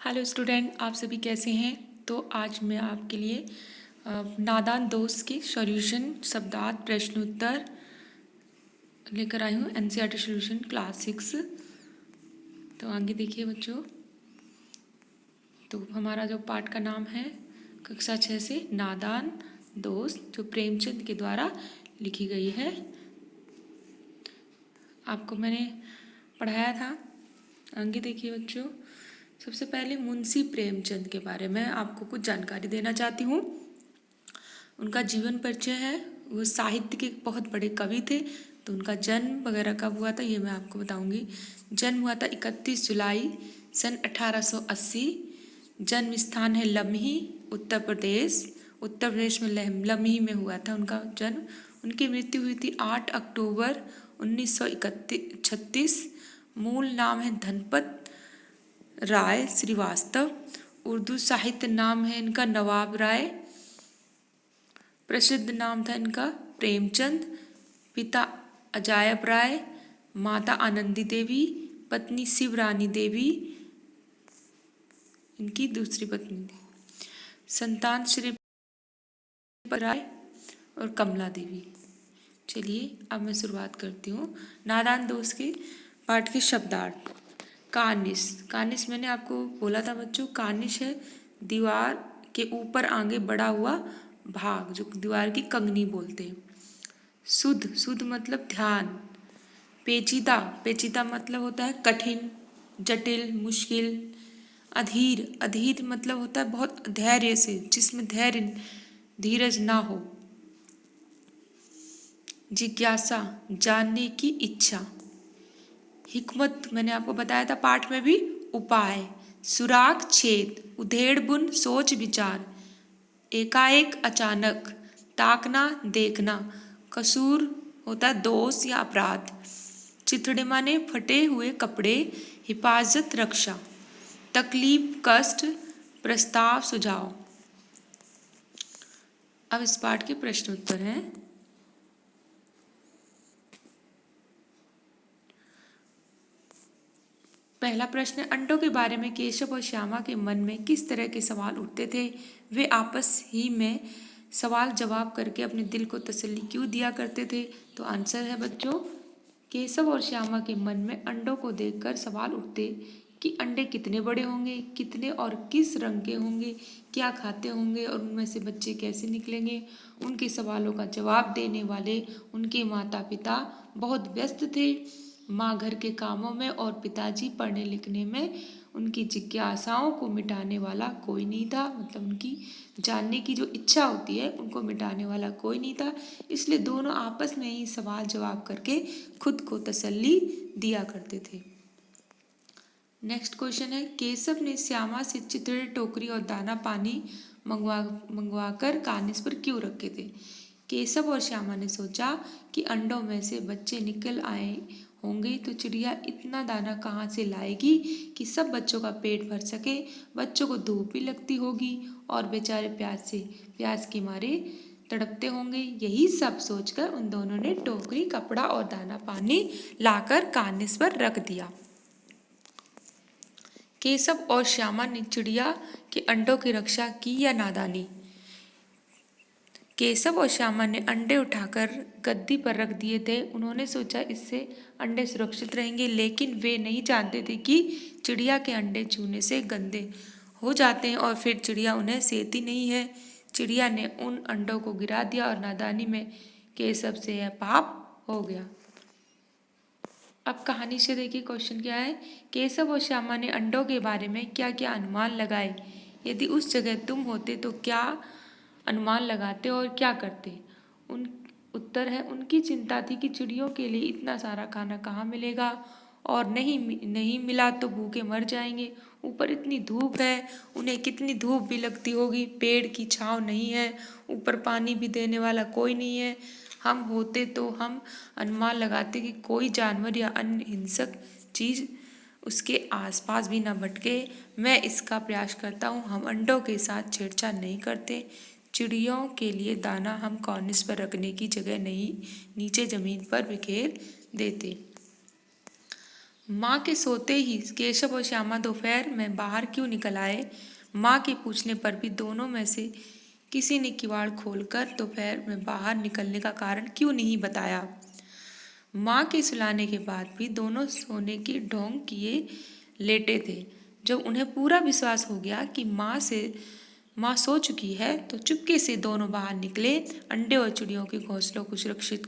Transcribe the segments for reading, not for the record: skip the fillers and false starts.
Hello student, आप सभी कैसे हैं। तो आज मैं आपके लिए नादान दोस्त के सॉल्यूशन शब्दार्थ प्रश्नोत्तर लेकर आई हूँ। NCERT solution class 6। तो आगे देखिए बच्चों। तो हमारा जो पाठ का नाम है कक्षा 6 से नादान दोस्त, जो प्रेमचंद के द्वारा लिखी गई है। आपको मैंने पढ़ाया था। आगे देखिए बच्चों। सबसे पहले मुंशी प्रेमचंद के बारे में आपको कुछ जानकारी देना चाहती हूँ। उनका जीवन परिचय है। वो साहित्य के बहुत बड़े कवि थे। तो उनका जन्म वगैरह कब हुआ था ये मैं आपको बताऊंगी। जन्म हुआ था 31 जुलाई सन 1880। जन्म स्थान है लम्ही, उत्तर प्रदेश। उत्तर प्रदेश में लम्ही में हुआ था उनका जन्म। उनकी मृत्यु हुई थी 8 अक्टूबर 1936। मूल नाम है धनपत राय श्रीवास्तव। उर्दू साहित्य नाम है इनका नवाब राय। प्रसिद्ध नाम था इनका प्रेमचंद। पिता अजायब राय, माता आनंदी देवी, पत्नी शिवरानी देवी इनकी दूसरी पत्नी थी। संतान श्री राय और कमला देवी। चलिए अब मैं शुरुआत करती हूँ नादान दोस्त के पाठ के शब्दार्थ। कार्निश। कार्निश मैंने आपको बोला था बच्चों, कार्निश है दीवार के ऊपर आगे बढ़ा हुआ भाग, जो दीवार की कंगनी बोलते हैं। शुद्ध, शुद्ध मतलब ध्यान। पेचीदा, पेचीदा मतलब होता है कठिन, जटिल, मुश्किल। अधीर, अधीर मतलब होता है बहुत धैर्य से, जिसमें धैर्य धीरज ना हो। जिज्ञासा, जानने की इच्छा। हिकमत मैंने आपको बताया था पाठ में भी, उपाय। सुराग, छेद। उधेड़ बुन, सोच विचार। एकाएक, अचानक। ताकना, देखना। कसूर होता है दोष या अपराध। चिथड़े माने फटे हुए कपड़े, हिफाजत, रक्षा। तकलीफ, कष्ट, प्रस्ताव, सुझाव। अब इस पाठ के प्रश्न उत्तर हैं। पहला प्रश्न, अंडों के बारे में केशव और श्यामा के मन में किस तरह के सवाल उठते थे। वे आपस ही में सवाल जवाब करके अपने दिल को तसल्ली क्यों दिया करते थे। तो आंसर है बच्चों, केशव और श्यामा के मन में अंडों को देखकर सवाल उठते कि अंडे कितने बड़े होंगे, कितने और किस रंग के होंगे, क्या खाते होंगे और उनमें से बच्चे कैसे निकलेंगे। उनके सवालों का जवाब देने वाले उनके माता पिता बहुत व्यस्त थे। माँ घर के कामों में और पिताजी पढ़ने लिखने में। उनकी जिज्ञासाओं को मिटाने वाला कोई नहीं था। मतलब उनकी जानने की जो इच्छा होती है उनको मिटाने वाला कोई नहीं था। इसलिए दोनों आपस में ही सवाल जवाब करके खुद को तसल्ली दिया करते थे। नेक्स्ट क्वेश्चन है, केशव ने श्यामा से चिथड़े, टोकरी और दाना पानी मंगवा कर कार्निश पर क्यों रखे थे। केशव और श्यामा ने सोचा कि अंडों में से बच्चे निकल आए होंगे तो चिड़िया इतना दाना कहाँ से लाएगी कि सब बच्चों का पेट भर सके। बच्चों को धूप भी लगती होगी और बेचारे प्यास के मारे तड़पते होंगे। यही सब सोचकर उन दोनों ने टोकरी, कपड़ा और दाना पानी लाकर कार्निश पर रख दिया। केशव और श्यामा ने चिड़िया के अंडों की रक्षा की या नादानी। केशव और श्यामा ने अंडे उठाकर गद्दी पर रख दिए थे। उन्होंने सोचा इससे अंडे सुरक्षित रहेंगे, लेकिन वे नहीं जानते थे कि चिड़िया के अंडे छूने से गंदे हो जाते हैं और फिर चिड़िया उन्हें सेती नहीं है। चिड़िया ने उन अंडों को गिरा दिया और नादानी में केशव से यह पाप हो गया। अब कहानी से देखिए क्वेश्चन क्या है। केशव और श्यामा ने अंडों के बारे में क्या क्या अनुमान लगाए। यदि उस जगह तुम होते तो क्या अनुमान लगाते और क्या करते। उन उत्तर है, उनकी चिंता थी कि चिड़ियों के लिए इतना सारा खाना कहाँ मिलेगा और नहीं मिला तो भूखे मर जाएंगे। ऊपर इतनी धूप है, उन्हें कितनी धूप भी लगती होगी। पेड़ की छांव नहीं है, ऊपर पानी भी देने वाला कोई नहीं है। हम होते तो हम अनुमान लगाते कि कोई जानवर या अन्य हिंसक चीज़ उसके आसपास भी न भटके। मैं इसका प्रयास करता हूँ। हम अंडों के साथ छेड़छाड़ नहीं करते। चिड़ियों के लिए दाना हम कॉर्निस पर रखने की जगह नहीं, नीचे ज़मीन पर बिखेर देते। माँ के सोते ही केशव और श्यामा दोपहर में बाहर क्यों निकल आए? माँ के पूछने पर भी दोनों में से किसी ने किवाड़ खोलकर दोपहर में बाहर निकलने का कारण क्यों नहीं बताया? माँ के सुलाने के बाद भी दोनों सोने की ढोंग किए लेटे थे। जब उन्हें पूरा विश्वास हो गया कि माँ सो चुकी है तो चुपके से दोनों बाहर निकले। अंडे और चिड़ियों के घोंसलों को सुरक्षित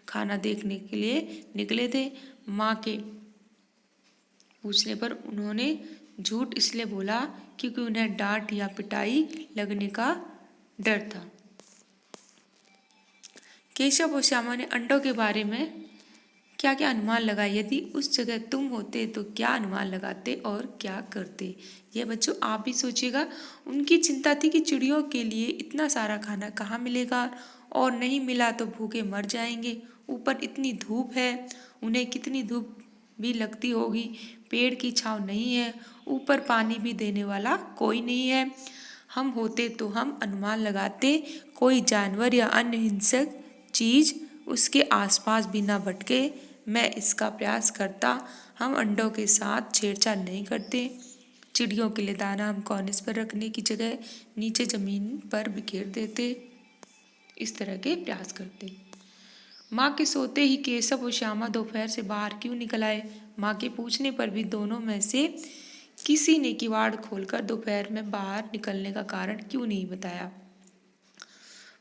खाना देखने के लिए निकले थे। माँ के पूछने पर उन्होंने झूठ इसलिए बोला क्योंकि उन्हें डांट या पिटाई लगने का डर था। केशव और श्यामा ने अंडों के बारे में क्या क्या अनुमान लगाए? यदि उस जगह तुम होते तो क्या अनुमान लगाते और क्या करते? यह बच्चों आप भी सोचिएगा। उनकी चिंता थी कि चिड़ियों के लिए इतना सारा खाना कहाँ मिलेगा और नहीं मिला तो भूखे मर जाएंगे। ऊपर इतनी धूप है, उन्हें कितनी धूप भी लगती होगी। पेड़ की छांव नहीं है, ऊपर पानी भी देने वाला कोई नहीं है। हम होते तो हम अनुमान लगाते कोई जानवर या अन्य हिंसक चीज उसके आसपास भी ना भटके। मैं इसका प्रयास करता। हम अंडों के साथ छेड़छाड़ नहीं करते। चिड़ियों के लिए दाना हम कॉर्निस पर रखने की जगह नीचे जमीन पर बिखेर देते। इस तरह के प्रयास करते। माँ के सोते ही केशव और श्यामा दोपहर से बाहर क्यों निकल आए? माँ के पूछने पर भी दोनों में से किसी ने किवाड़ खोलकर दोपहर में बाहर निकलने का कारण क्यों नहीं बताया?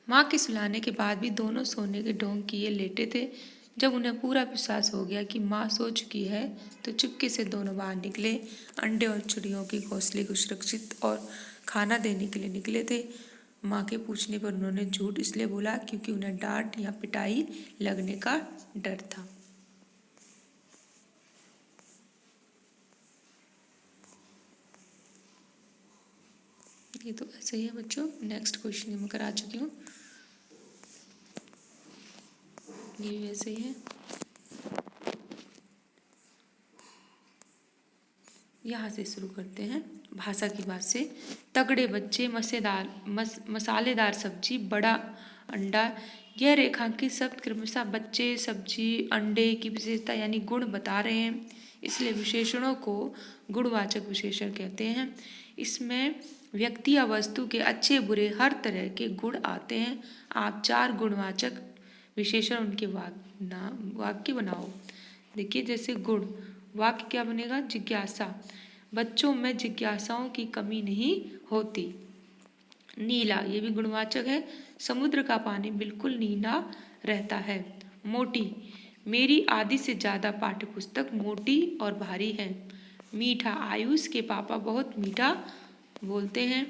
माँ के सुलाने के बाद भी दोनों सोने के ढोंग किए लेटे थे। जब उन्हें पूरा विश्वास हो गया कि माँ सो चुकी है तो चुपके से दोनों बाहर निकले। अंडे और चिड़ियों के घोंसले को सुरक्षित और खाना देने के लिए निकले थे। माँ के पूछने पर उन्होंने झूठ इसलिए बोला क्योंकि उन्हें डांट या पिटाई लगने का डर था। ये तो ऐसे ही है बच्चों। नेक्स्ट क्वेश्चन मैं करा चुकी हूँ, ये भी वैसे ही है। यहाँ से शुरू करते हैं भाषा की बात से। तगड़े बच्चे, मसालेदार सब्जी, बड़ा अंडा। यह रेखांकित शब्द क्रमशः बच्चे, सब्जी, अंडे की विशेषता यानी गुण बता रहे हैं, इसलिए विशेषणों को गुणवाचक विशेषण कहते हैं। इसमें व्यक्ति या वस्तु के अच्छे बुरे हर तरह के गुण आते हैं। आप 4 गुणवाचक विशेषण उनके वाक्य बनाओ। देखिए जैसे गुण, वाक्य क्या बनेगा? जिज्ञासा, बच्चों में जिज्ञासाओं की कमी नहीं होती। नीला, ये भी गुणवाचक है, समुद्र का पानी बिल्कुल नीला रहता है। मोटी, मेरी आधी से ज़्यादा पाठ्यपुस्तक मोटी और भारी है। मीठा, आयुष के पापा बहुत मीठा बोलते हैं।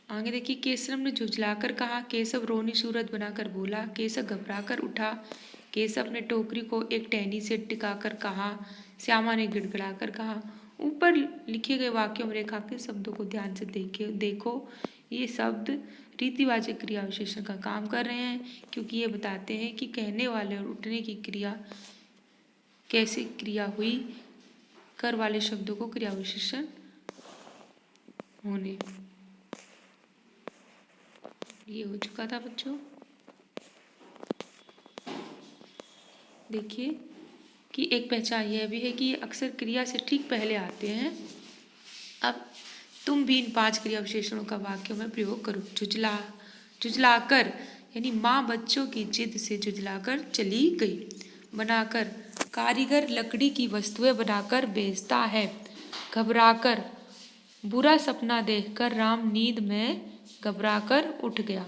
आगे देखिए, केशव ने झुंझलाकर कहा। केशव रोनी सूरत बनाकर बोला। केशव घबराकर उठा। केशव ने टोकरी को एक टहनी से टिकाकर कहा। श्यामा ने गिड़गिड़ाकर कहा। ऊपर लिखे गए वाक्यों में रेखांकित शब्दों को ध्यान से देखो। ये शब्द रीतिवाचक क्रिया विशेषण का काम कर रहे हैं क्योंकि ये बताते हैं कि कहने वाले और उठने की क्रिया कैसे क्रिया हुई। कर वाले शब्दों को क्रिया विशेषण होने। ये हो चुका था बच्चों। देखिए कि एक पहचान यह भी है कि ये अक्सर क्रिया से ठीक पहले आते हैं। अब तुम भी इन 5 क्रिया विशेषणों का वाक्यों में प्रयोग करो। झुझलाकर यानी माँ बच्चों की जिद से झुझलाकर चली गई। बनाकर, कारीगर लकड़ी की वस्तुएं बनाकर बेचता है। घबराकर, बुरा सपना देखकर राम नींद में घबराकर उठ गया।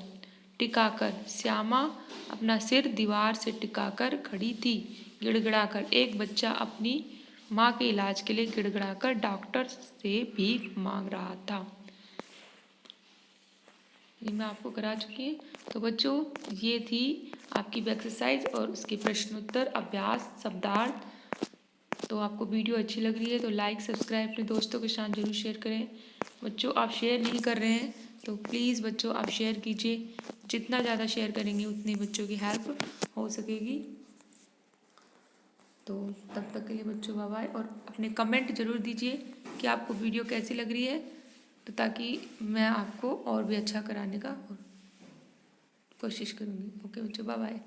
टिकाकर, श्यामा अपना सिर दीवार से टिकाकर खड़ी थी। गिड़गिड़ाकर, एक बच्चा अपनी माँ के इलाज के लिए गिड़गिड़ाकर डॉक्टर से भीख मांग रहा था। ये मैं आपको करा चुकी हूँ। तो बच्चों ये थी आपकी एक्सरसाइज और उसके प्रश्नोत्तर अभ्यास शब्दार्थ। तो आपको वीडियो अच्छी लग रही है तो लाइक सब्सक्राइब अपने दोस्तों के साथ जरूर शेयर करें। बच्चों आप शेयर नहीं कर रहे हैं तो प्लीज़ बच्चों आप शेयर कीजिए। जितना ज़्यादा शेयर करेंगे उतनी बच्चों की हेल्प हो सकेगी। तो तब तक के लिए बच्चों बाय बाय। और अपने कमेंट जरूर दीजिए कि आपको वीडियो कैसी लग रही है, तो ताकि मैं आपको और भी अच्छा कराने का कोशिश करूँगी। ओके बच्चों, बाय बाय।